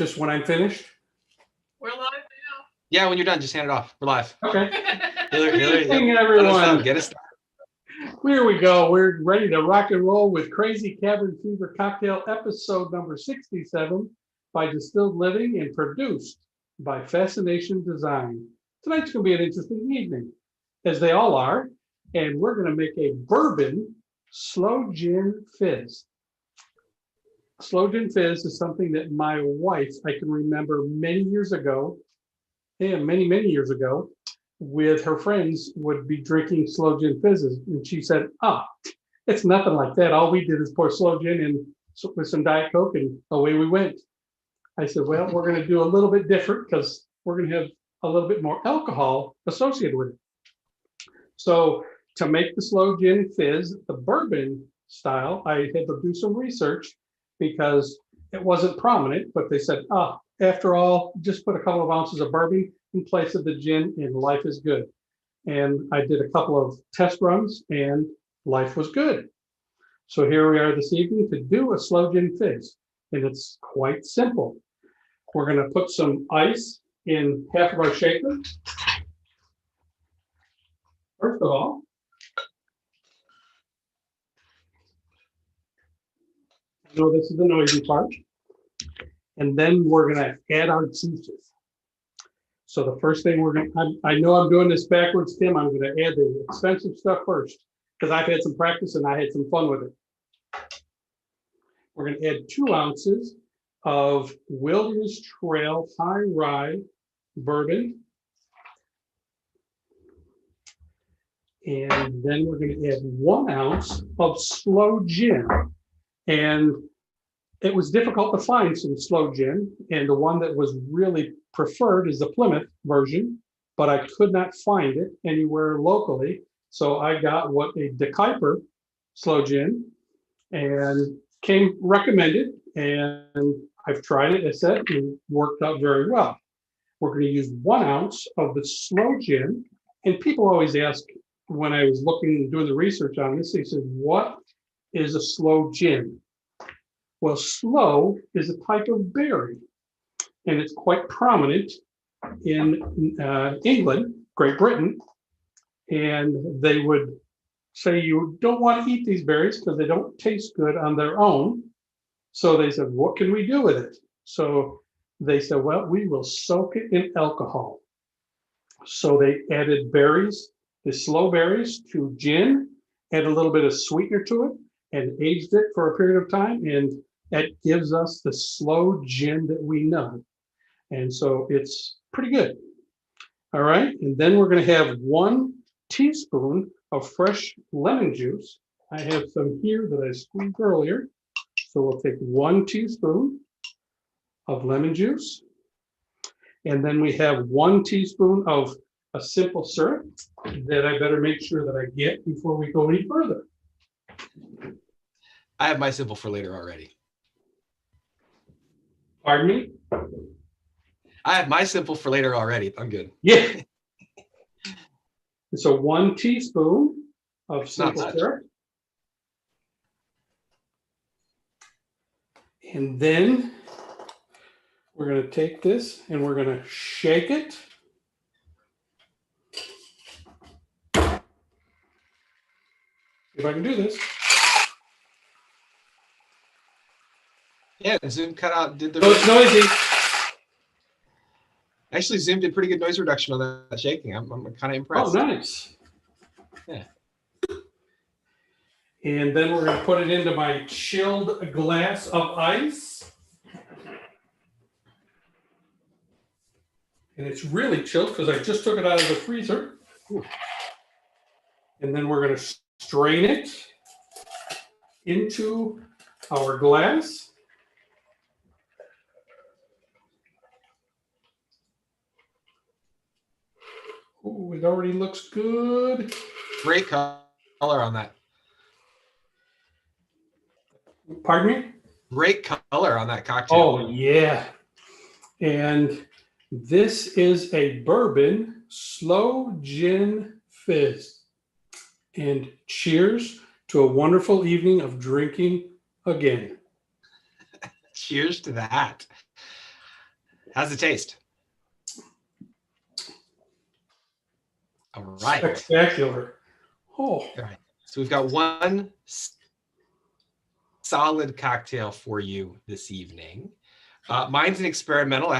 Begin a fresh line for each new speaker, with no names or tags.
Just when I'm finished?
We're live now.
Yeah, when you're done, just hand it off. We're live.
Okay.
Hilary,
Good evening, everyone.
Get us started.
Here we go. We're ready to rock and roll with Crazy Cabin Fever Cocktail, episode number 67 by Distilled Living and produced by Fascination Design. Tonight's going to be an interesting evening, as they all are, and we're going to make a bourbon slow gin fizz. Slow gin fizz is something that my wife, I can remember many years ago, many years ago, with her friends would be drinking slow gin fizzes. And she said, it's nothing like that. All we did is pour slow gin in with some Diet Coke and away we went. I said, well, we're going to do a little bit different because we're going to have a little bit more alcohol associated with it. So to make the slow gin fizz, the bourbon style, I had to do some research because it wasn't prominent, but they said, after all, just put a couple of ounces of bourbon in place of the gin and life is good. And I did a couple of test runs and life was good. So here we are this evening to do a slow gin fizz. And it's quite simple. We're going to put some ice in half of our shaker. First of all, I know this is the noisy part. And then we're going to add our juices. So the first thing I know I'm doing this backwards, Tim. I'm going to add the expensive stuff first because I've had some practice and I had some fun with it. We're going to add 2 ounces of Wilderness Trail High Rye bourbon. And then we're going to add 1 ounce of slow gin. And it was difficult to find some slow gin, and the one that was really preferred is the Plymouth version, but I could not find it anywhere locally. So I got what a De Kuyper slow gin and came recommended, and I've tried it, as I said, and worked out very well. We're going to use 1 ounce of the slow gin, and people always ask when I was doing the research on this, they said, what is a slow gin? Well, slow is a type of berry, and it's quite prominent in England, Great Britain, and they would say you don't want to eat these berries because they don't taste good on their own. So they said, what can we do with it? So they said, well, we will soak it in alcohol. So they added berries, the slow berries, to gin, add a little bit of sweetener to it, and aged it for a period of time, and that gives us the slow gin that we know. And so it's pretty good. All right. And then we're going to have 1 teaspoon of fresh lemon juice. I have some here that I squeezed earlier. So we'll take 1 teaspoon of lemon juice. And then we have 1 teaspoon of a simple syrup that I better make sure that I get before we go any further.
I have my simple for later already.
Pardon me?
I have my simple for later already. I'm good.
Yeah. So 1 teaspoon of simple syrup. And then we're going to take this and we're going to shake it. If I can do this.
Yeah, Zoom cut out.
It's noisy.
Actually, Zoom did pretty good noise reduction on that shaking. I'm kind of impressed.
Oh, nice.
Yeah.
And then we're going to put it into my chilled glass of ice. And it's really chilled because I just took it out of the freezer. Ooh. And then we're going to strain it into our glass. Oh, it already looks good.
Great color on that.
Pardon me?
Great color on that cocktail.
Oh, yeah. And this is a bourbon slow gin fizz. And cheers to a wonderful evening of drinking again.
Cheers to that. How's it taste? All right.
Spectacular. Oh,
All right. So we've got one solid cocktail for you this evening. Mine's an experimental. I